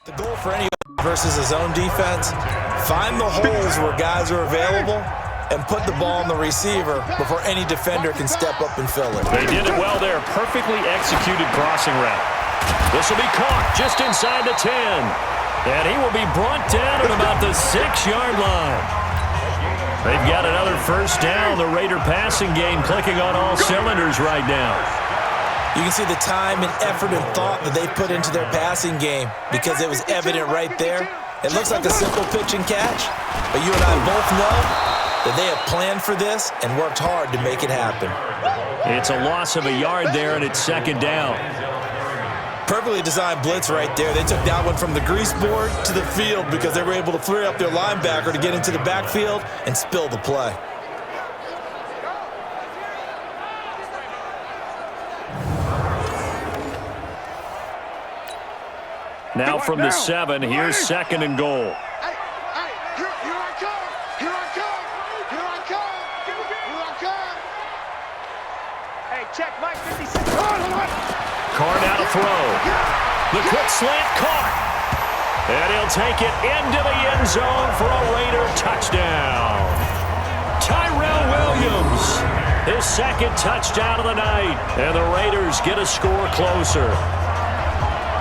The goal for any versus his own defense, find the holes where guys are available and put the ball on the receiver before any defender can step up and fill it. They did it well there. Perfectly executed crossing route. This will be caught just inside the 10. And he will be brought down at about the 6-yard line. They've got another first down. The Raider passing game clicking on all cylinders right now. You can see the time and effort and thought that they put into their passing game because it was evident right there. It looks like a simple pitch and catch, but you and I both know that they have planned for this and worked hard to make it happen. It's a loss of a yard there, and it's second down. Perfectly designed blitz right there. They took that one from the grease board to the field because they were able to free up their linebacker to get into the backfield and spill the play. Now from the 7, here's second and goal. Here I come! Here I come! Here I come! Here I come! Hey, check Mike 56. Carr now to throw. The quick slant caught. And he'll take it into the end zone for a Raider touchdown. Tyrell Williams, his second touchdown of the night. And the Raiders get a score closer.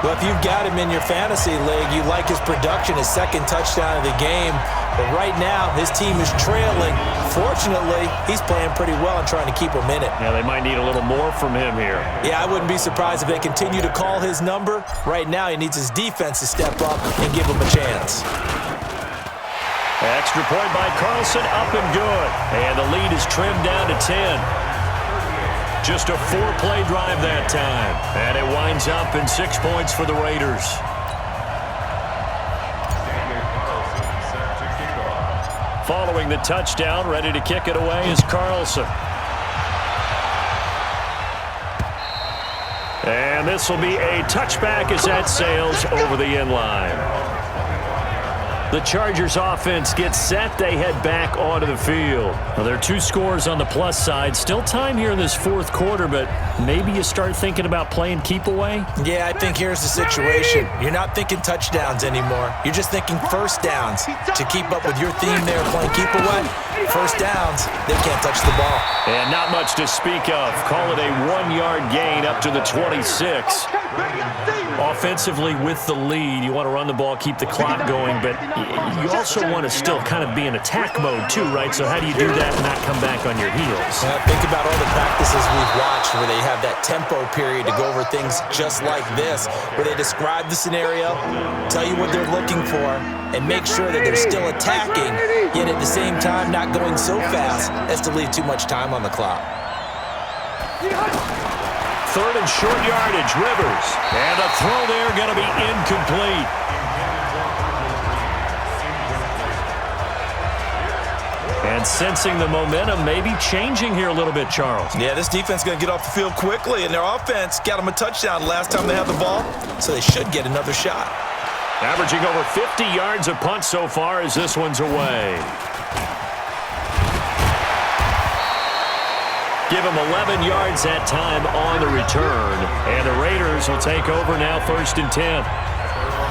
Well, if you've got him in your fantasy league, you like his production, his second touchdown of the game. But right now, his team is trailing. Fortunately, he's playing pretty well and trying to keep him in it. Yeah, they might need a little more from him here. Yeah, I wouldn't be surprised if they continue to call his number. Right now, he needs his defense to step up and give him a chance. Extra point by Carlson, up and good. And the lead is trimmed down to 10. Just a 4-play drive that time. And it winds up in 6 points for the Raiders. Following the touchdown, ready to kick it away is Carlson. And this will be a touchback as that sails over the end line. The Chargers offense gets set. They head back onto the field. Well, there are 2 scores on the plus side. Still time here in this fourth quarter, but maybe you start thinking about playing keep away? Yeah, I think here's the situation. You're not thinking touchdowns anymore. You're just thinking first downs. To keep up with your theme there playing keep away, first downs, they can't touch the ball. And not much to speak of. Call it a 1-yard gain up to the 26. Offensively with the lead, you want to run the ball, keep the clock going, but you also want to still kind of be in attack mode too, right? So how do you do that and not come back on your heels? Think about all the practices we've watched where they have that tempo period to go over things just like this, where they describe the scenario, tell you what they're looking for, and make sure that they're still attacking, yet at the same time not going so fast as to leave too much time on the clock. Third and short yardage, Rivers. And a throw there going to be incomplete. And sensing the momentum maybe changing here a little bit, Charles. Yeah, this defense is going to get off the field quickly, and their offense got them a touchdown last time they had the ball, so they should get another shot. Averaging over 50 yards a punt so far as this one's away. Give them 11 yards that time on the return. And the Raiders will take over now, 1st and 10.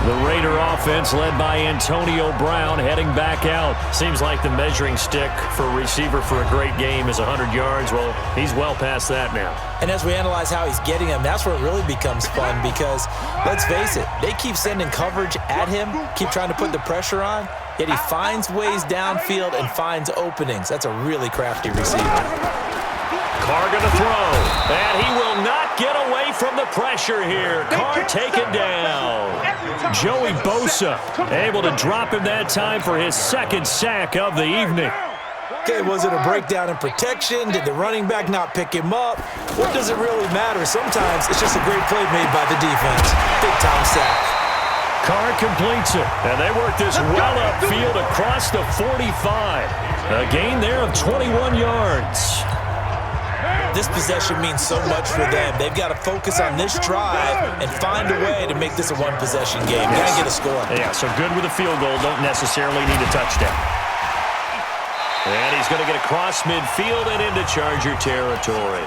The Raider offense led by Antonio Brown heading back out. Seems like the measuring stick for a receiver for a great game is 100 yards. Well, he's well past that now. And as we analyze how he's getting them, that's where it really becomes fun because, let's face it, they keep sending coverage at him, keep trying to put the pressure on, yet he finds ways downfield and finds openings. That's a really crafty receiver. Carr going to throw, and he will not get away from the pressure here. Carr taken down. Joey Bosa able to drop him that time for his 2nd sack of the evening. Okay, was it a breakdown in protection? Did the running back not pick him up? What does it really matter? Sometimes it's just a great play made by the defense. Big-time sack. Carr completes it, and they work this well upfield across the 45. A gain there of 21 yards. This possession means so much for them. They've got to focus on this drive and find a way to make this a one-possession game. Got to get a score. Yeah, so good with a field goal. Don't necessarily need a touchdown. And he's going to get across midfield and into Charger territory.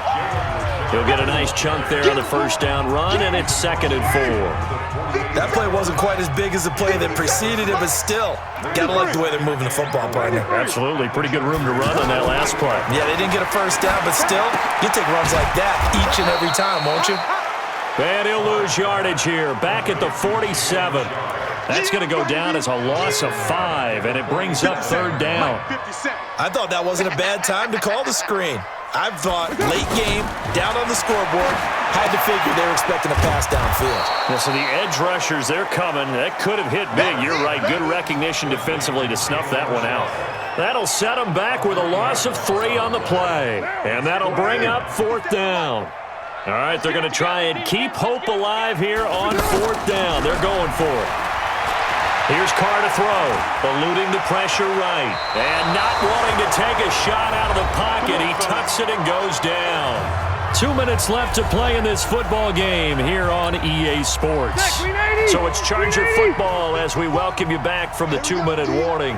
He'll get a nice chunk there on the first down run, and it's 2nd and 4. That play wasn't quite as big as the play that preceded it, but still, gotta like the way they're moving the football, partner. Absolutely. Pretty good room to run on that last play. Yeah, they didn't get a first down, but still, you take runs like that each and every time, won't you? And he'll lose yardage here, back at the 47. That's going to go down as a loss of 5, and it brings up 3rd down. I thought that wasn't a bad time to call the screen. I thought late game, down on the scoreboard, had to figure they were expecting a pass downfield. Yeah, so the edge rushers, they're coming. That could have hit big. You're right. Good recognition defensively to snuff that one out. That'll set them back with a loss of 3 on the play. And that'll bring up 4th down. All right, they're going to try and keep hope alive here on 4th down. They're going for it. Here's Carr to throw, eluding the pressure right, and not wanting to take a shot out of the pocket. He tucks it and goes down. 2 minutes left to play in this football game here on EA Sports. So it's Charger football as we welcome you back from the 2-minute warning.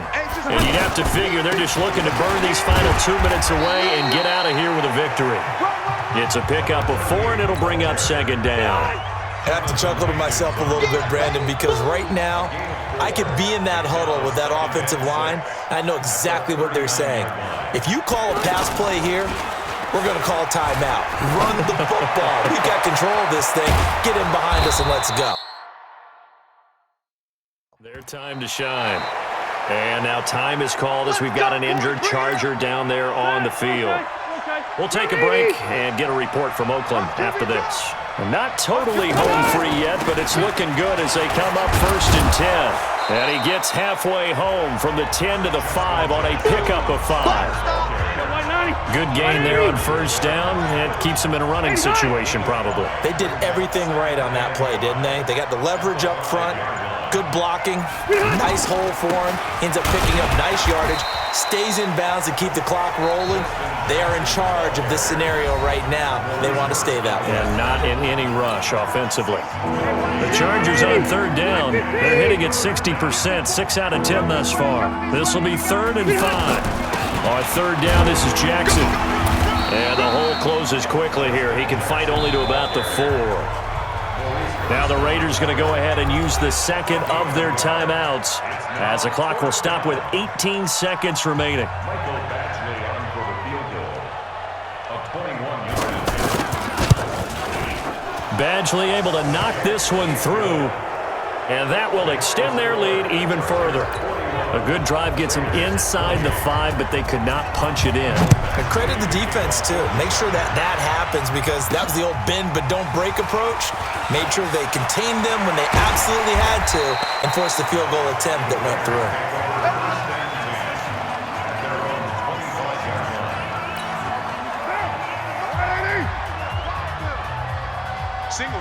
And you'd have to figure they're just looking to burn these final 2 minutes away and get out of here with a victory. It's a pickup of 4, and it'll bring up 2nd down. I have to chuckle to myself a little bit, Brandon, because right now I could be in that huddle with that offensive line. I know exactly what they're saying. If you call a pass play here, we're going to call a timeout. Run the football. We've got control of this thing. Get in behind us and let's go. Their time to shine. And now time is called as we've got an injured Charger down there on the field. We'll take a break and get a report from Oakland after this. Not totally home free yet, but it's looking good as they come up 1st and 10. And he gets halfway home from the 10 to the 5 on a pickup of 5. Good gain there on 1st down. It keeps him in a running situation probably. They did everything right on that play, didn't they? They got the leverage up front, good blocking, nice hole for him, ends up picking up nice yardage, stays in bounds to keep the clock rolling. They are in charge of this scenario right now. They want to stay that way. And not in any rush offensively. The Chargers on 3rd down. They're hitting at 60%, 6 out of 10 thus far. This will be 3rd and 5. On 3rd down, this is Jackson. And the hole closes quickly here. He can fight only to about the 4. Now the Raiders going to go ahead and use the 2nd of their timeouts as the clock will stop with 18 seconds remaining. Badgley able to knock this one through, and that will extend their lead even further. A good drive gets them inside the 5, but they could not punch it in. And credit the defense, too. Make sure that happens because that was the old bend but don't break approach. Made sure they contained them when they absolutely had to and forced the field goal attempt that went through.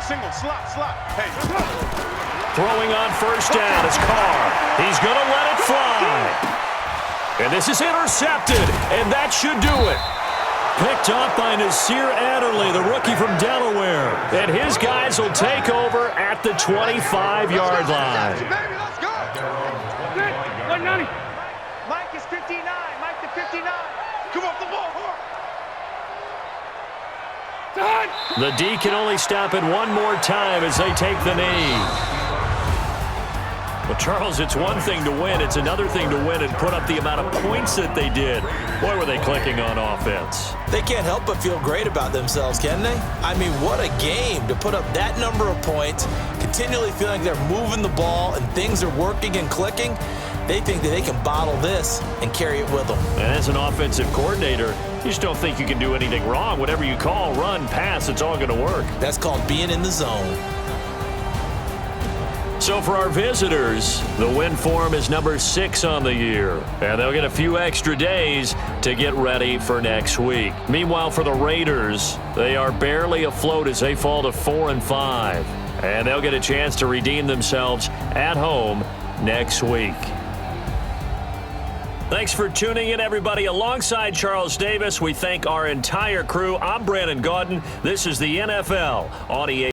Single, slot. Hey. Throwing on 1st down is Carr. He's going to let it fly. And this is intercepted, and that should do it. Picked off by Nasir Adderley, the rookie from Delaware. And his guys will take over at the 25-yard line. Let's go. Mike is 59. Mike the 59. Come off the ball. The D can only stop it one more time as they take the knee. Well, Charles, it's one thing to win. It's another thing to win and put up the amount of points that they did. Boy, were they clicking on offense. They can't help but feel great about themselves, can they? I mean, what a game to put up that number of points, continually feeling they're moving the ball and things are working and clicking. They think that they can bottle this and carry it with them. And as an offensive coordinator, you just don't think you can do anything wrong. Whatever you call, run, pass, it's all going to work. That's called being in the zone. So for our visitors, the win form is number 6 on the year. And they'll get a few extra days to get ready for next week. Meanwhile, for the Raiders, they are barely afloat as they fall to 4 and 5. And they'll get a chance to redeem themselves at home next week. Thanks for tuning in, everybody. Alongside Charles Davis, we thank our entire crew. I'm Brandon Gaudin. This is the NFL on EA.